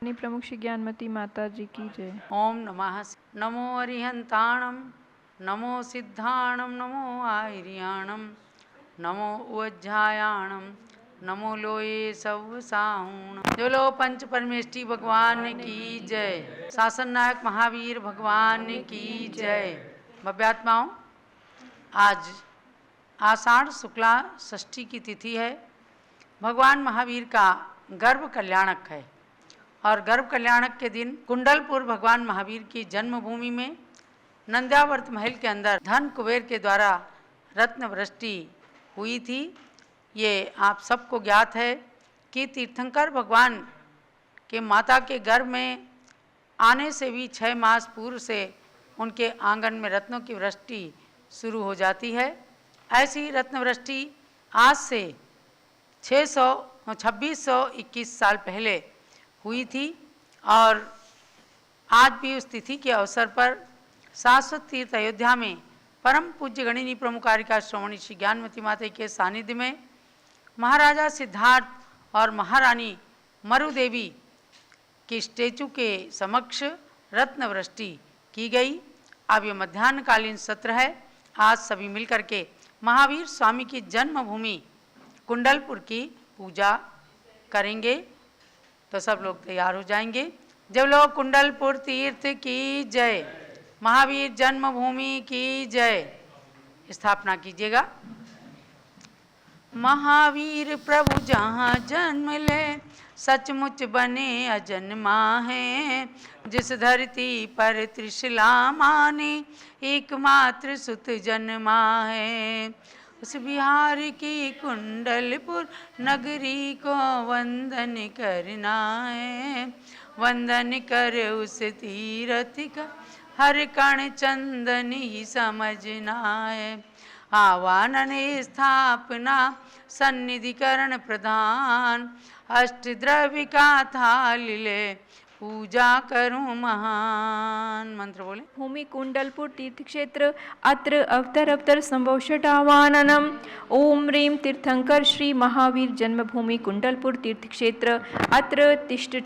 प्रमुख श्री ज्ञानमती माता जी की जय। ओम नमः। नमो अरिहंताणम, नमो सिद्धाणम, नमो आर्याणम, नमो उज्जायाणम, नमो लोये सब साहूण। जो लो पंच परमेष्टि भगवान की जय। शासन नायक महावीर भगवान की जय। भव्यात्माओं, आज आषाढ़ शुक्ला षष्ठी की तिथि है। भगवान महावीर का गर्भ कल्याणक है और गर्भ कल्याणक के दिन कुंडलपुर भगवान महावीर की जन्मभूमि में नंद्यावर्त महल के अंदर धन कुबेर के द्वारा रत्न वृष्टि हुई थी। ये आप सबको ज्ञात है कि तीर्थंकर भगवान के माता के गर्भ में आने से भी 6 मास पूर्व से उनके आंगन में रत्नों की वृष्टि शुरू हो जाती है। ऐसी रत्न वृष्टि आज से 2621 साल पहले हुई थी और आज भी उस तिथि के अवसर पर शाश्वत तीर्थ अयोध्या में परम पूज्य गणिनी प्रमुखारिका श्रोमणी श्री ज्ञानमती माता के सानिध्य में महाराजा सिद्धार्थ और महारानी मरुदेवी के स्टेचू के समक्ष रत्न वृष्टि की गई। अब ये मध्याह्नकालीन सत्र है। आज सभी मिलकर के महावीर स्वामी की जन्मभूमि कुंडलपुर की पूजा करेंगे। तो सब लोग तैयार हो जाएंगे। जब लोग कुंडलपुर तीर्थ की जय, महावीर जन्मभूमि की जय स्थापना कीजिएगा। महावीर प्रभु जहाँ जन्म ले सचमुच बने अजन्मा है। जिस धरती पर त्रिशला माने एकमात्र सुत जन्मा है। उस बिहार की कुंडलपुर नगरी को वंदन करना है। वंदन कर उस तीरथ का हर कण चंदन ही समझना है। आवानन स्थापना सन्निधिकरण प्रधान अष्टद्रव्य का थाल ले पूजा करूं महान। मंत्र बोले। भूमि कुंडलपुर तीर्थ क्षेत्र अत्र अवतर संभवषटावाननम। ओम ह्रीं तीर्थंकर श्री महावीर जन्मभूमि कुंडलपुर तीर्थ क्षेत्र अत्र तिष्ठ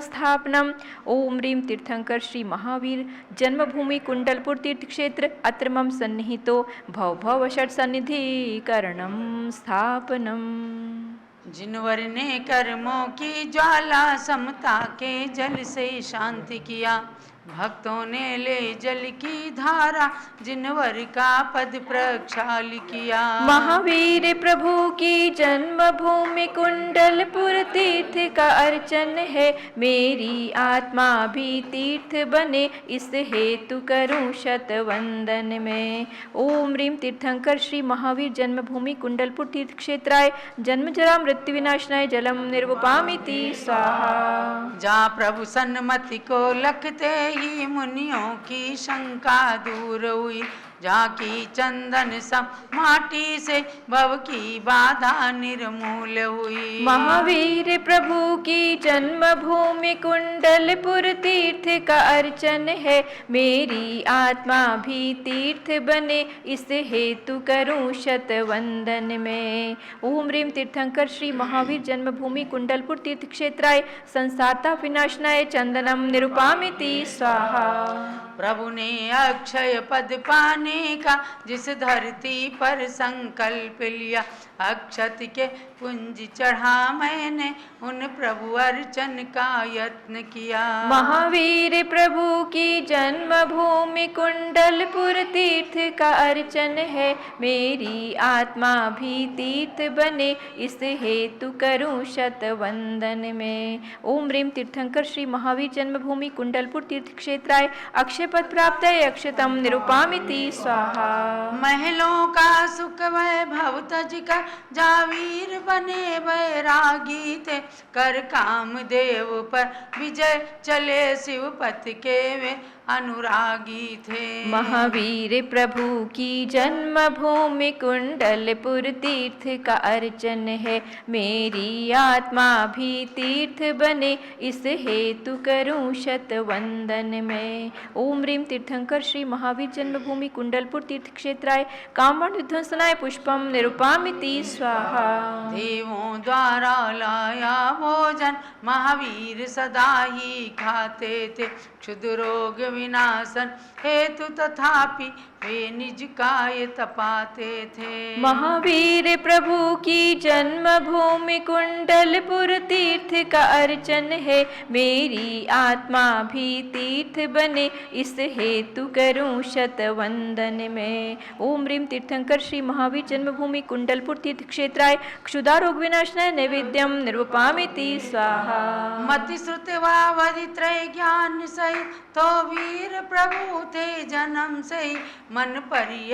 स्थापनम। ओम ह्रीं तीर्थंकर श्री महावीर जन्मभूमि कुंडलपुर तीर्थ क्षेत्र अत्र मम सन्निहितो भव षट सन्निधिकरणम स्थापनम। जिनवर ने कर्मों की ज्वाला समता के जल से शांति किया। भक्तों ने ले जल की धारा जिनवर का पद प्रक्षाल किया। महावीर प्रभु की जन्मभूमि कुंडलपुर तीर्थ का अर्चन है। मेरी आत्मा भी तीर्थ बने इस हेतु करूं शत वंदन में। ओम ह्रीं तीर्थंकर श्री महावीर जन्मभूमि कुंडलपुर तीर्थ क्षेत्राय जन्म जरा मृत्यु विनाशनाय जलम निर्वपामिति स्वाहा। जहाँ प्रभु सन्मति को लखते ही मुनियों की शंका दूर हुई। जहाँ की चंदन सम माटी से भव की बाधा निर्मूल हुई। महावीर प्रभु की जन्मभूमि कुंडलपुर तीर्थ का अर्चन है। मेरी आत्मा भी तीर्थ बने इस हेतु करूं शत वंदन में। ओम ह्रीं तीर्थंकर श्री महावीर जन्मभूमि कुंडलपुर तीर्थ क्षेत्राय संसारता विनाशनाय चंदनम निरुपामिति स्वाहा। प्रभु ने अक्षय पद पाने का जिस धरती पर संकल्प लिया। अक्षत के पुंज चढ़ा मैंने उन प्रभु अर्चन का यत्न किया। महावीर प्रभु की जन्मभूमि कुंडलपुर तीर्थ का अर्चन है। मेरी आत्मा भी तीर्थ बने इस हेतु करूं शत वंदन में। ओम ह्रीं तीर्थंकर श्री महावीर जन्मभूमि कुंडलपुर तीर्थ क्षेत्राय अक्षय पद प्राप्त है अक्षतम निरुपामिति स्वाहा। महलों का सुख वैभव तज कर जावीर बने बैरागी थे। कर काम देव पर विजय चले शिव पथ के वे अनुरागी थे। महावीर प्रभु की जन्मभूमि कुंडलपुर तीर्थ का अर्चन है, मेरी आत्मा भी तीर्थ बने, इस हेतु करूं शत वंदन में। ओम ह्रीं तीर्थंकर श्री महावीर जन्मभूमि कुंडलपुर तीर्थ क्षेत्राय कामण विध्वंसनाय पुष्पम निरूपामिति स्वाहा। देवों द्वारा लाया भोजन महावीर सदा ही खाते थे, क्षुद्र रोग विनाशन हेतु तथापि वे निज काय तपाते थे। महावीर प्रभु की जन्मभूमि कुंडलपुर तीर्थ का अर्चन है, मेरी आत्मा भी तीर्थ बने, इस हेतु करूं शत वंदन में। ओम ह्रीं तीर्थंकर श्री महावीर जन्मभूमि कुंडलपुर तीर्थ क्षेत्राय क्षुधा रोग विनाशनाय नैवेद्यम निर्वपामिति स्वाहा। मति श्रुतिवावधि त्रय ज्ञान सहित तो वीर प्रभु थे जन्म से, मन परिय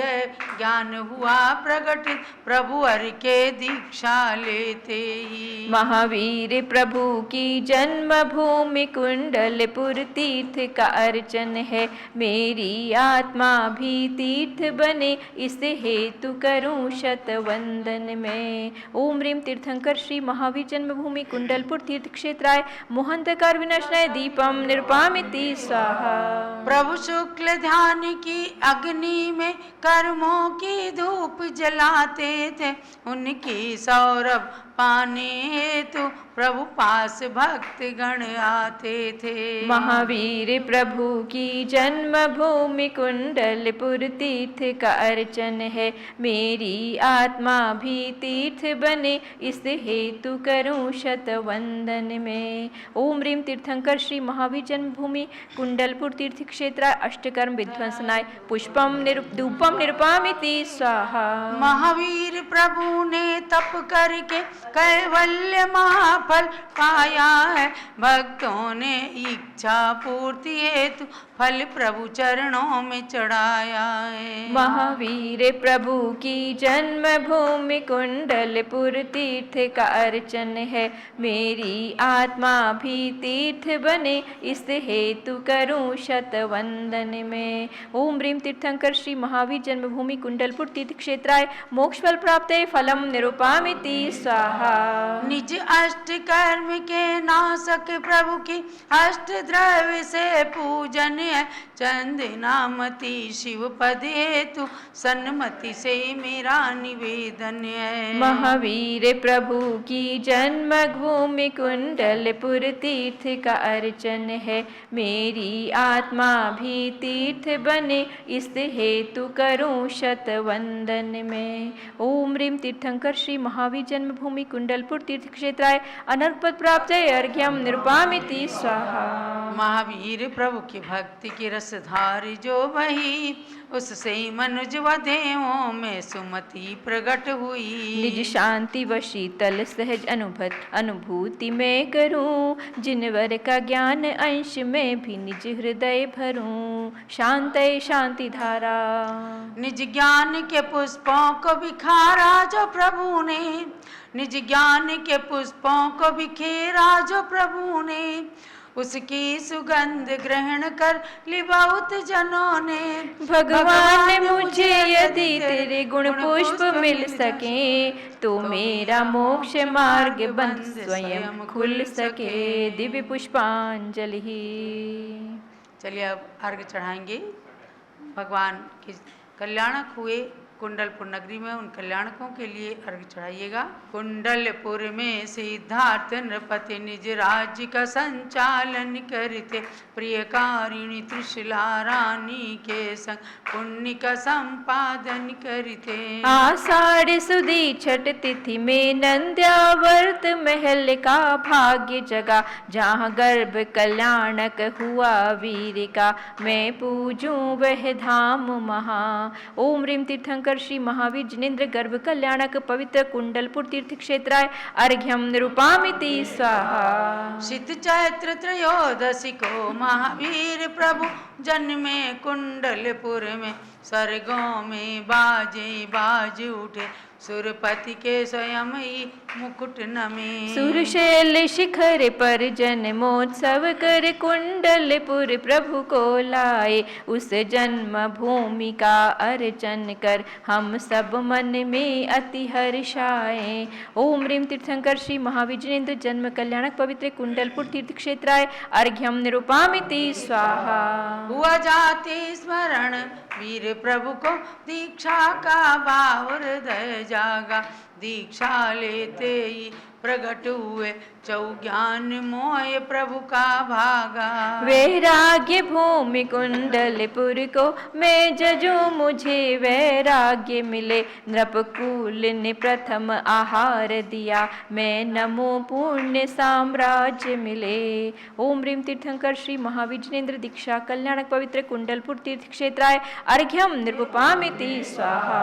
ज्ञान हुआ प्रगटित प्रभु हरि के दीक्षा लेते ही। महावीर प्रभु की जन्मभूमि कुंडलपुर तीर्थ का अर्चन है, मेरी आत्मा भी तीर्थ बने, इस हेतु करूं शत वंदन में। ओम ह्रीं तीर्थंकर श्री महावीर जन्मभूमि कुंडलपुर तीर्थ क्षेत्राय मोहंतकार विनाशनाय दीपम निर्पामिति स्वाहा। प्रभु शुक्ल ध्यान की अग्नि में कर्मों की धूप जलाते थे, उनकी सौरभ पाने हेतु प्रभु पास भक्त गण आते थे। महावीर प्रभु की जन्मभूमि कुंडलपुर तीर्थ का अर्चन है, मेरी आत्मा भी तीर्थ बने, इस हेतु करूं शत वंदन में। ओम ह्रीं तीर्थंकर श्री महावीर जन्मभूमि कुंडलपुर तीर्थ क्षेत्राय अष्टकर्म विध्वंसनाय पुष्पम धूपम निरूपामिति स्वाहा। महावीर प्रभु ने तप करके कैवल्य महाफल पाया है, भक्तों ने इच्छा पूर्ति हेतु फल प्रभु चरणों में चढ़ाया है। महावीर प्रभु की जन्मभूमि कुंडलपुर तीर्थ का अर्चन है, मेरी आत्मा भी तीर्थ बने, इस हेतु करूं शत वंदन में। ओम ह्रीं तीर्थंकर श्री महावीर जन्मभूमि कुंडलपुर तीर्थ क्षेत्राय मोक्ष फल प्राप्ते फलम निरूपामिति स्वाहा। निज अष्ट कर्म के नाशक प्रभु की अष्ट द्रव्य से पूजन है, चंदनामति शिव पद हेतु सन्मति से मेरा निवेदन है। महावीर प्रभु की जन्मभूमि कुंडलपुर तीर्थ का अर्चन है, मेरी आत्मा भी तीर्थ बने, इस हेतु करूं शत वंदन में। ओम ह्रीं तीर्थंकर श्री महावीर जन्मभूमि कुंडलपुर तीर्थ क्षेत्राय अनर्घ पद प्राप्त अर्घ्यम निरूपामिति स्वाहा। महावीर प्रभु की भक्ति की रसधार जो बही, उससे मनुज व देवों में सुमति प्रकट हुई। निज शांति व शीतल सहज अनुभूति में करूं, जिनवर का ज्ञान अंश में भी निज हृदय भरूं, शांत शांति धारा। निज ज्ञान के पुष्पों को बिखारा जो प्रभु ने, निज ज्ञान के पुष्पों को बिखेरा जो प्रभु ने, उसकी सुगंध ग्रहण कर ली बहुत जनों ने। भगवान मुझे यदि तेरे गुण पुष्प मिल सके, तो मेरा मोक्ष मार्ग बंद स्वयं खुल सके। दिव्य पुष्पांजलि। चलिए अब अर्घ चढ़ाएंगे। भगवान के कल्याणक हुए कुंडलपुर नगरी में उन कल्याणकों के लिए अर्घ चढ़ाइएगा। कुंडलपुर में सिद्धार्थ नृपति निज राज्य का संचालन करते, प्रियकारिणी त्रिशला रानी के संग पुण्य का संपादन करते। आषाढ़ सुदी छठ तिथि में नंद्यावर्त महल का भाग्य जगा, जहाँ गर्भ कल्याणक हुआ वीर का, मैं पूजूं वह धाम महा। ओम ह्रीं तीर्थंकर श्री महावीर जिनेन्द्र गर्भ कल्याणक पवित्र कुंडलपुर तीर्थ क्षेत्राय अर्घ्यम निरूपामिति स्वाहा। शीत चैत्र त्रयोदशी को महावीर प्रभु जन्मे कुंडलपुर में, स्वर्गों में बाजे बाज उठे सुरपति के स्वयं ही मुकुट नमे। सुरशैल शिखर पर जन्मोत्सव कर कुंडलपुर प्रभु को लाए, उस जन्म भूमि का अर्चन कर हम सब मन में अति हर्षाए। ओम ह्रीं तीर्थंकर श्री महाविजनेन्द्र जन्म कल्याणक पवित्र कुंडलपुर तीर्थ क्षेत्राय अर्घ्यम निरूपामिति स्वाहा। हुआ जाते स्मरण वीर प्रभु को दीक्षा का भाव हृदय जागा, दीक्षा लेते ही प्रकट हुए चौज्ञान मोय प्रभु का भागा। वैराग्य भूमि कुंडलपुर को मैं जजू, मुझे वैराग्य मिले नृपकुल ने प्रथम आहार दिया, मैं नमो पुण्य साम्राज्य मिले। ओम ह्रीं तीर्थंकर श्री महाविजनेन्द्र दीक्षा कल्याणक पवित्र कुंडलपुर तीर्थ क्षेत्राय अर्घ्यम निरूपामिति स्वाहा।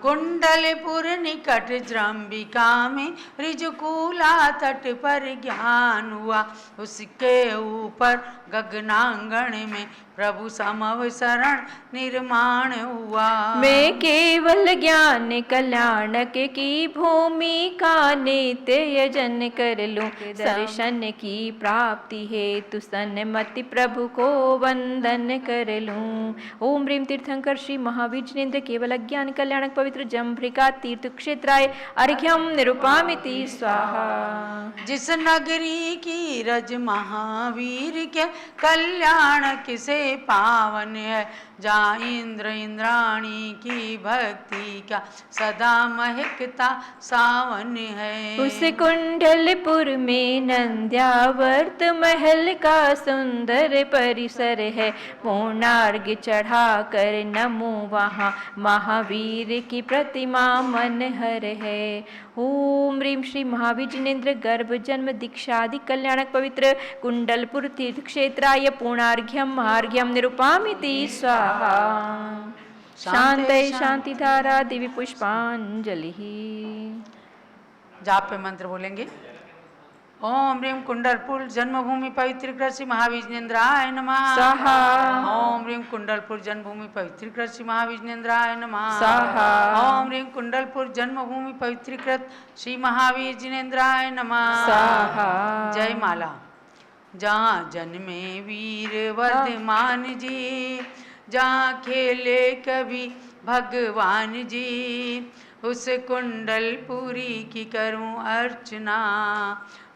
कुंडलपुर निकट जम्बिका में ऋजुकूला तट पर ज्ञान हुआ, उसके ऊपर गगनांगण में प्रभु समवसरण निर्माण हुआ। मैं केवल ज्ञान कल्याणक की भूमि का नित्य यजन कर लूं, दर्शन की प्राप्ति हेतु सन्मति प्रभु को वंदन कर लूं। ओम ह्रीं तीर्थंकर श्री महाविजनेन्द्र केवल ज्ञान कल्याणक पवित्र जम्भिका तीर्थ क्षेत्राय अर्घ्यम निरूपामिति स्वाहा। जिस नगरी की रज महावीर के कल्याणक से पावन है, जहाँ इंद्र इंद्राणी की भक्ति का सदा महकता सावन है। उस कुंडलपुर में नंद्यावर्त महल का सुंदर परिसर है, पूर्णार्घ्य चढ़ा कर नमो वहाँ महावीर की प्रतिमा मनहर है। ओम ह्रीं श्री महाविजनेन्द्र गर्भ जन्म दीक्षादि कल्याणक पवित्र कुंडलपुर तीर्थ क्षेत्राय पूर्णार्घ्यम अर्घ्यम निरूपामिति स्वाहा। शांतये शांतिधारा दिव्य पुष्पांजलि। जाप पे मंत्र बोलेंगे। ओम ह्रीं कुंडलपुर जन्मभूमि पवित्र कृषि महाविजनेन्द्राय नमः स्वाहा। ओम ह्रीं कुंडलपुर जन्मभूमि पवित्र कृषि महाविजनेन्द्राय नमः स्वाहा। ओम ह्रीं कुंडलपुर जन्मभूमि पवित्रीकृत श्री महावीर जिनेन्द्राय नमः स्वाहा। जय माला। जहाँ जन्मे वीर वर्धमान जी, जहाँ खेले कवि भगवान जी, उस कुंडलपुरी की करूं अर्चना।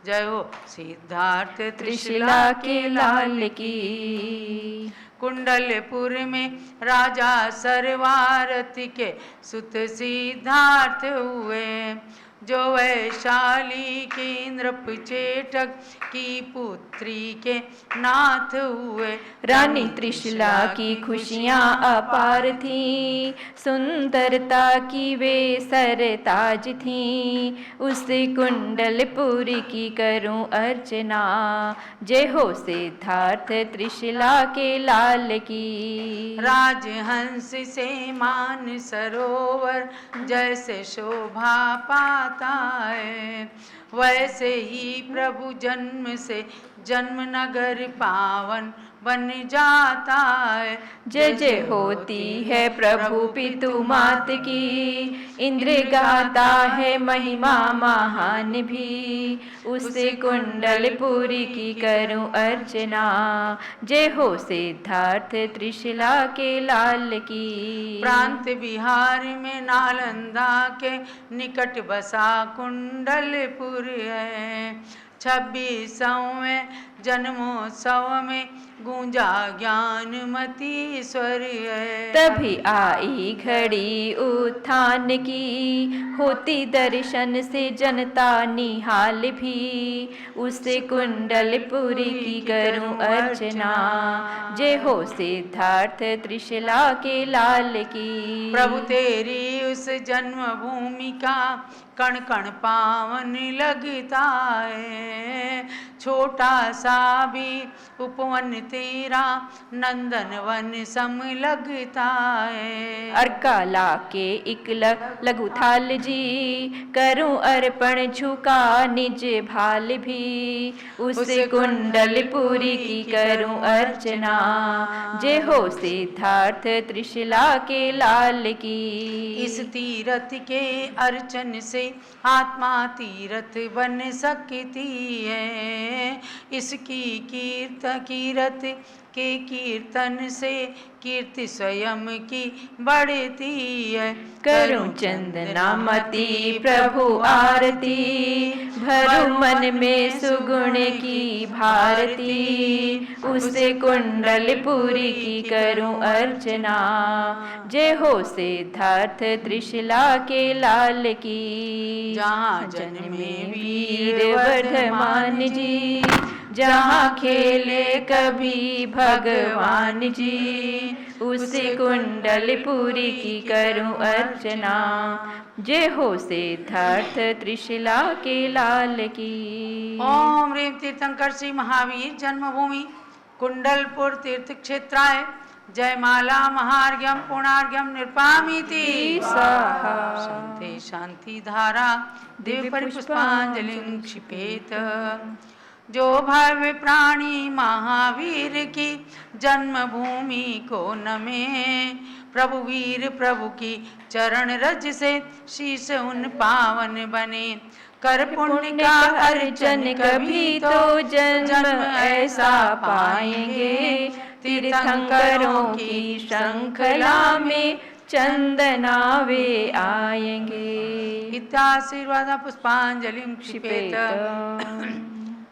जय हो सिद्धार्थ त्रिशिला के लाल की। कुंडलपुर में राजा सर्वारति के सुत सिद्धार्थ हुए, जो वैशाली के नृपचेटक की पुत्री के नाथ हुए। रानी त्रिशिला की खुशियाँ अपार थीं, सुंदरता की वे सरताज थीं, उस कुंडलपुरी की करूं अर्चना। जय हो सिद्धार्थ त्रिशिला के लाल की। राजहंस से मान सरोवर जैसे शोभा पाता है, वैसे ही प्रभु जन्म से जन्म नगर पावन बन जाता है। जय जय होती है प्रभु पितु मात की, इंद्र गाता है महिमा महान भी, उसे कुंडलपुरी की करूं अर्चना। जय हो सिद्धार्थ त्रिशिला के लाल की। प्रांत बिहार में नालंदा के निकट बसा कुंडलपुर है, 26वें जन्मोत्सव में गूंजा ज्ञानमती स्वर है। तभी आई घड़ी उत्थान की, होती दर्शन से जनता निहाल भी, उसे कुंडलपुरी की करूं अर्चना। जय हो सिद्धार्थ त्रिशिला के लाल की। प्रभु तेरी उस जन्मभूमि का कण कण पावन लगता है, छोटा सा भी उपवन तेरा नंदन वन सम लगता है। अर्का ला के एक लघु थाल जी, करूं अर्पण झुका निज भाल भी, उस कुंडलपुरी की करूं अर्चना, जय हो सिद्धार्थ त्रिशला के लाल की। इस तीरथ के अर्चन से आत्मा तीरथ बन सकती है, इसकी कीरत के कीर्तन से कीर्ति स्वयं की बढ़ती है। करूं चंदना मति प्रभु आरती, भरूं मन में सुगुण की भारती, उसे कुंडलपुरी की करूं अर्चना, जय हो सिद्धार्थ त्रिशला के लाल की। जहाँ जन्मे वीर वर्धमान जी, जहाँ खेले कभी भगवान जी, उसे कुंडलपुरी की करूं अर्चना, जय हो सिद्धार्थ त्रिशला के लाल की। ओम ह्रीं तीर्थंकर श्री महावीर जन्मभूमि कुंडलपुर तीर्थ क्षेत्राय जयमाला महार्घ्यम पूर्णार्घ्यम निरपामीति स्वाहा। शांति शांति धारा दिव्य परिपुष्पांजलिं क्षिपेत। जो भव्य प्राणी महावीर की जन्मभूमि को नमे, प्रभु वीर प्रभु की चरण रज से शीश उन पावन बने। कर पुण्य का अर्चन कभी तो जन्म ऐसा पाएंगे, तीर्थंकरों की श्रृंखला में चंदना वे आएंगे। इत्याशीर्वाद पुष्पांजलिं क्षिपेत।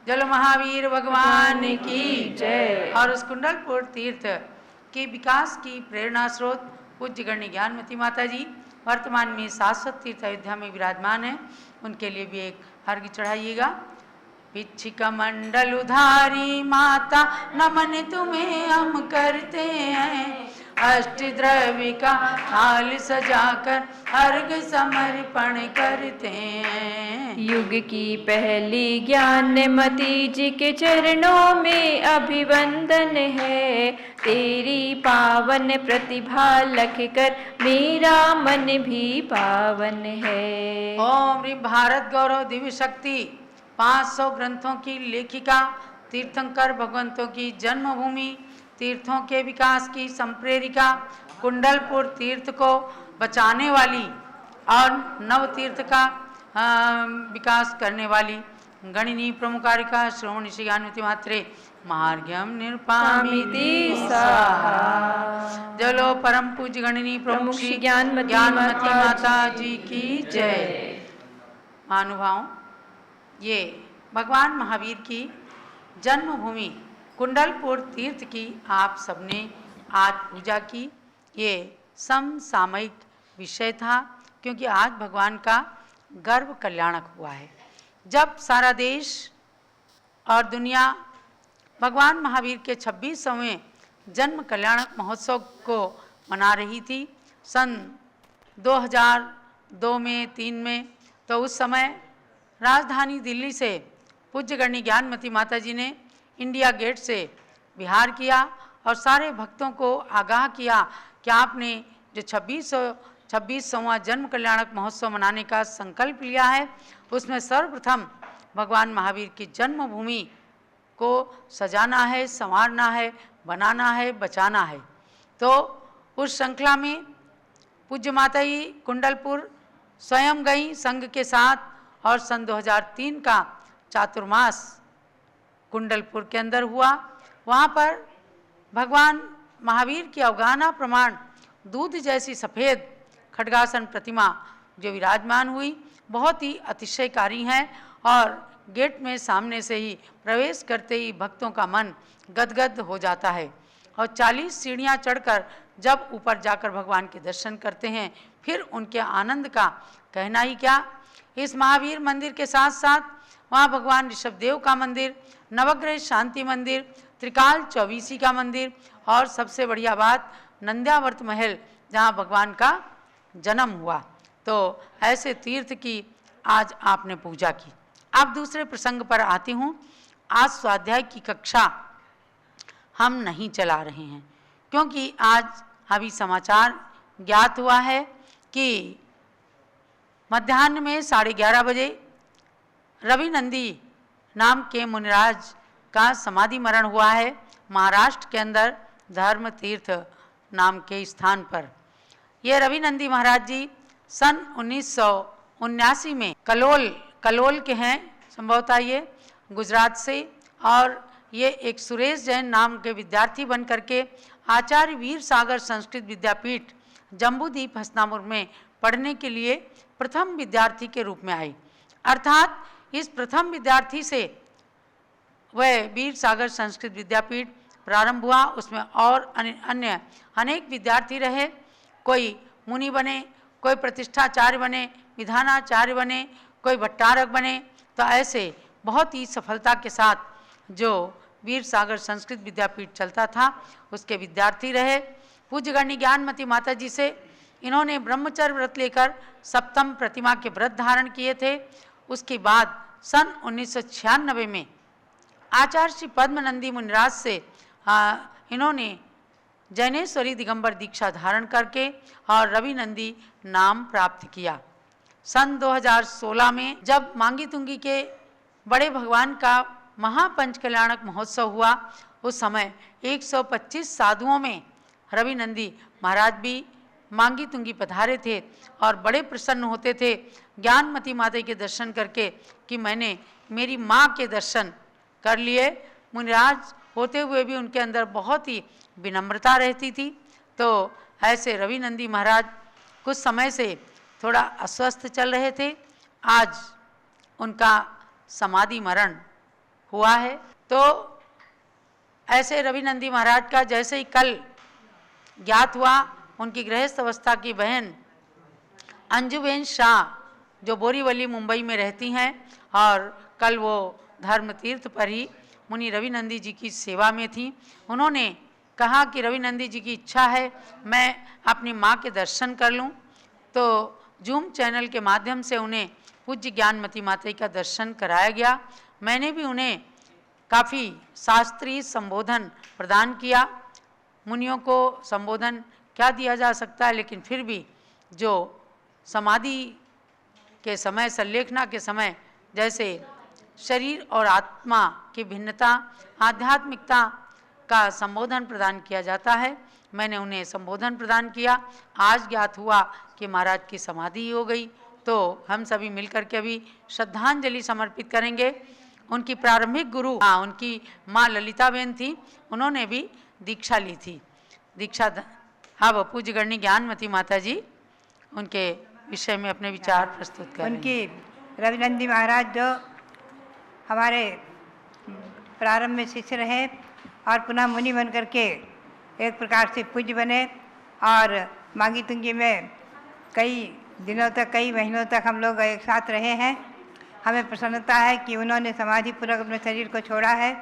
जलो महावीर भगवान की जय। और उस कुंडलपुर तीर्थ के विकास की प्रेरणा स्रोत पूज्य गण्य ज्ञानमती माता जी वर्तमान में शाश्वत तीर्थ अयोध्या में विराजमान है, उनके लिए भी एक अर्घ्य चढ़ाइएगा। पिच्छिका मंडल उधारी माता नमन तुम्हें हम करते हैं, अष्टद्रव्य का थाल सजाकर अर्घ समर्पण करते हैं। युग की पहली ज्ञानमती जी के चरणों में अभिवंदन है, तेरी पावन प्रतिभा लख कर मेरा मन भी पावन है। ओम ह्रीं भारत गौरव दिव्य शक्ति 500 ग्रंथों की लेखिका, तीर्थंकर भगवंतों की जन्मभूमि, तीर्थों के विकास की संप्रेरिका, कुंडलपुर तीर्थ को बचाने वाली और नव तीर्थ का विकास करने वाली गणिनी प्रमुखारिका श्रोमणी श्री ज्ञानमती मात्रे महार्घ्यम निरपामीति स्वाहा। जलो परम पूज्य गणिनी प्रमुख श्री ज्ञानमती माता जी की जय। महानुभाव, ये भगवान महावीर की जन्मभूमि कुंडलपुर तीर्थ की आप सबने आज पूजा की। ये समसामयिक विषय था, क्योंकि आज भगवान का गर्भ कल्याणक हुआ है। जब सारा देश और दुनिया भगवान महावीर के 26वें जन्म कल्याणक महोत्सव को मना रही थी सन 2002 में 3 में, तो उस समय राजधानी दिल्ली से पूज्य गण्य ज्ञानमती माता जी ने इंडिया गेट से विहार किया और सारे भक्तों को आगाह किया कि आपने जो 26वां जन्म कल्याणक महोत्सव मनाने का संकल्प लिया है, उसमें सर्वप्रथम भगवान महावीर की जन्मभूमि को सजाना है, संवारना है, बनाना है, बचाना है। तो उस श्रृंखला में पूज्य माता जी कुंडलपुर स्वयं गई संघ के साथ, और सन 2003 का चातुर्मास कुंडलपुर के अंदर हुआ। वहाँ पर भगवान महावीर की अवगाहना प्रमाण दूध जैसी सफ़ेद खड्गासन प्रतिमा जो विराजमान हुई, बहुत ही अतिशयकारी हैं, और गेट में सामने से ही प्रवेश करते ही भक्तों का मन गदगद हो जाता है। और 40 सीढ़ियाँ चढ़कर जब ऊपर जाकर भगवान के दर्शन करते हैं, फिर उनके आनंद का कहना ही क्या। इस महावीर मंदिर के साथ साथ वहाँ भगवान ऋषभदेव का मंदिर, नवग्रह शांति मंदिर, त्रिकाल चौबीसी का मंदिर, और सबसे बढ़िया बात नंद्यावर्त महल जहाँ भगवान का जन्म हुआ। तो ऐसे तीर्थ की आज आपने पूजा की। अब दूसरे प्रसंग पर आती हूँ। आज स्वाध्याय की कक्षा हम नहीं चला रहे हैं, क्योंकि आज अभी समाचार ज्ञात हुआ है कि मध्याह्न में 11:30 बजे रवि नंदी नाम के मुनिराज का समाधि मरण हुआ है महाराष्ट्र के अंदर धर्म तीर्थ नाम के स्थान पर। ये रवि नंदी महाराज जी सन 1979 में कलोल के हैं, संभवतः ये गुजरात से, और ये एक सुरेश जैन नाम के विद्यार्थी बन करके आचार्य वीर सागर संस्कृत विद्यापीठ जम्बूद्वीप हसनापुर में पढ़ने के लिए प्रथम विद्यार्थी के रूप में आई। अर्थात इस प्रथम विद्यार्थी से वह वीर सागर संस्कृत विद्यापीठ प्रारंभ हुआ। उसमें और अन्य अनेक विद्यार्थी रहे, कोई मुनि बने, कोई प्रतिष्ठाचार्य बने, विधानाचार्य बने, कोई भट्टारक बने। तो ऐसे बहुत ही सफलता के साथ जो वीर सागर संस्कृत विद्यापीठ चलता था उसके विद्यार्थी रहे। पूज्य गण्य ज्ञानमती माता जी से इन्होंने ब्रह्मचर्य व्रत लेकर सप्तम प्रतिमा के व्रत धारण किए थे। उसके बाद सन 1996 में आचार्य श्री पद्मनंदी मुनिराज से इन्होंने जैनेश्वरी दिगंबर दीक्षा धारण करके और रवि नंदी नाम प्राप्त किया। सन 2016 में जब मांगी तुंगी के बड़े भगवान का महापंच कल्याणक महोत्सव हुआ, उस समय 125 साधुओं में रवि नंदी महाराज भी मांगी तुंगी पधारे थे और बड़े प्रसन्न होते थे ज्ञानमती माता के दर्शन करके कि मैंने मेरी माँ के दर्शन कर लिए। मुनिराज होते हुए भी उनके अंदर बहुत ही विनम्रता रहती थी। तो ऐसे रवि नंदी महाराज कुछ समय से थोड़ा अस्वस्थ चल रहे थे। आज उनका समाधि मरण हुआ है। तो ऐसे रवि नंदी महाराज का जैसे ही कल ज्ञात हुआ, उनकी गृहस्थ अवस्था की बहन अंजुबेन शाह जो बोरीवली मुंबई में रहती हैं, और कल वो धर्म तीर्थ पर ही मुनि रवि नंदी जी की सेवा में थी। उन्होंने कहा कि रवि नंदी जी की इच्छा है मैं अपनी माँ के दर्शन कर लूँ। तो जूम चैनल के माध्यम से उन्हें पूज्य ज्ञानमती माता का दर्शन कराया गया। मैंने भी उन्हें काफ़ी शास्त्रीय संबोधन प्रदान किया। मुनियों को संबोधन क्या दिया जा सकता है, लेकिन फिर भी जो समाधि के समय, संलेखना के समय जैसे शरीर और आत्मा की भिन्नता, आध्यात्मिकता का संबोधन प्रदान किया जाता है, मैंने उन्हें संबोधन प्रदान किया। आज ज्ञात हुआ कि महाराज की समाधि हो गई। तो हम सभी मिलकर के अभी श्रद्धांजलि समर्पित करेंगे। उनकी प्रारंभिक गुरु उनकी माँ ललिताबेन थी, उन्होंने भी दीक्षा ली थी। दीक्षा अब पूज्य गण्य ज्ञानमती माता जी उनके विषय में अपने विचार प्रस्तुत करें। उनकी रवि नंदी महाराज जो हमारे प्रारंभ में शिष्य रहे और पुनः मुनि बन करके एक प्रकार से पूज्य बने, और मांगी तुंगी में कई दिनों तक, कई महीनों तक हम लोग एक साथ रहे हैं। हमें प्रसन्नता है कि उन्होंने समाधि पूर्वक अपने शरीर को छोड़ा है,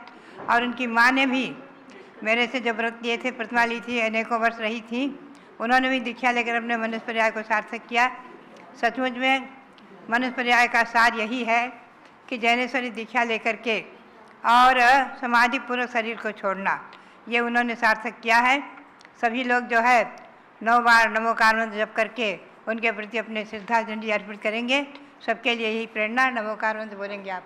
और उनकी माँ ने भी मेरे से जो व्रत लिए थे, प्रतिमा ली थी, अनेकों वर्ष रही थी, उन्होंने भी दीक्षा लेकर अपने मनुष्य पर्याय को सार्थक किया। सचमुच में मनुष्य पर्याय का सार यही है कि जैनेश्वरी दीक्षा लेकर के और समाधि पूर्वक शरीर को छोड़ना, ये उन्होंने सार्थक किया है। सभी लोग जो है 9 बार नमोकार मंत्र जप करके उनके प्रति अपने श्रद्धांजलि अर्पित करेंगे। सबके लिए यही प्रेरणा। नमोकार मंत्र बोलेंगे आप।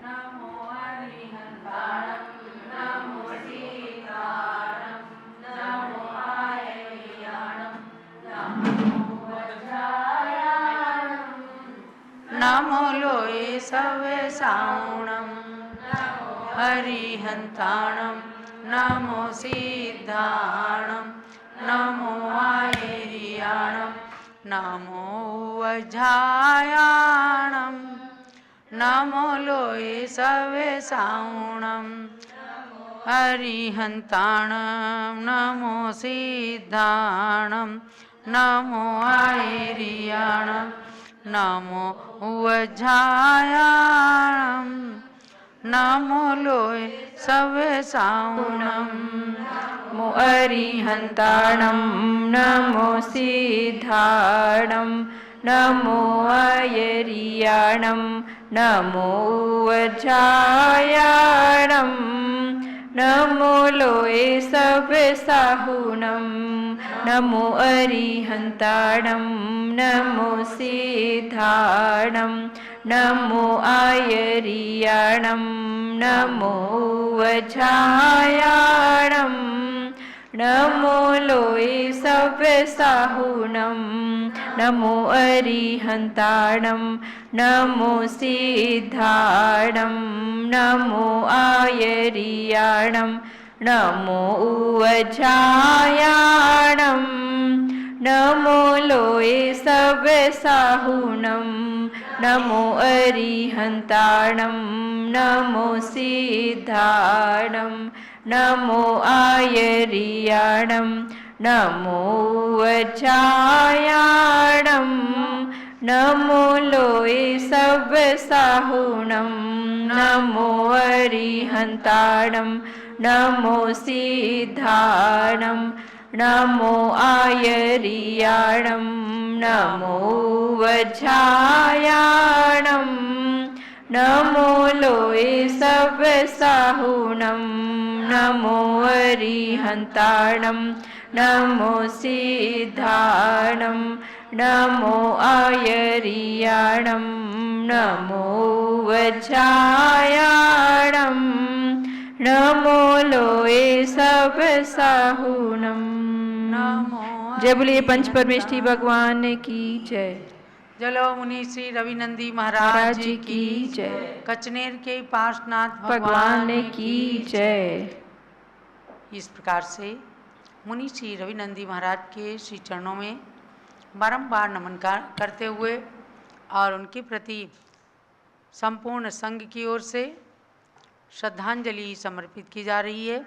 नमो लोये सवसाणम हरिहंताणम नमो सिद्धाणम नमो आयरियाणम नमो वज्रायाणम नमो लोये सवसाणम हरिहंताणम नमो सिद्धाणम नमो आयरियाणम नमो वज्रायाणम नमो लोये सवसाणम नमो अरिहंताणं नमो सिद्धाणं नमो आयरियाणं नमो वज्रायाणं नमो लोए सब साहुणं नमो अरिहन्ताणं नमो सिद्धाणं नमो आयरियाणं नमो वज्रायाणं नमो लोए सब साहुणं नमो अरिहन्ताणं नमो सिद्धाणं नमो आयरियाणं नमो वज्रायाणं नमो लोए सब साहुणं नमो अरिहन्ताणं नमो सिद्धाणं नमो आयरियाणं नमो वज्रायाणं नमो लोए सब साहुणं नमो अरिहन्ताणं नमो सिद्धाणं नमो आयरियाणं नमो वज्रायाणं नमो लोए सब साहुणं नमो अरिहन्ताणं नमो सिद्धाणं नमो आयरियाणं नमो वज्रायाणं नमो लोए सब साहुणं। नमो जय बोलिए पंच परमेष्ठी भगवान की जय। जलो मुनि श्री रविनंदी महाराज महाराज जी की जय। कचनेर के पार्श्वनाथ भगवान की जय। इस प्रकार से मुनि श्री रविनंदी महाराज के श्री चरणों में बारंबार नमन करते हुए और उनके प्रति संपूर्ण संघ की ओर से श्रद्धांजलि समर्पित की जा रही है।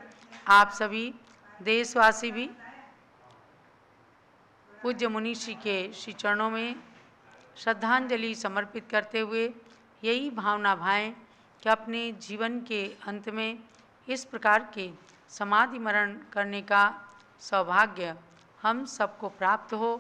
आप सभी देशवासी भी पूज्य मुनि श्री के श्री चरणों में श्रद्धांजलि समर्पित करते हुए यही भावना भाएं कि अपने जीवन के अंत में इस प्रकार के समाधि मरण करने का सौभाग्य हम सबको प्राप्त हो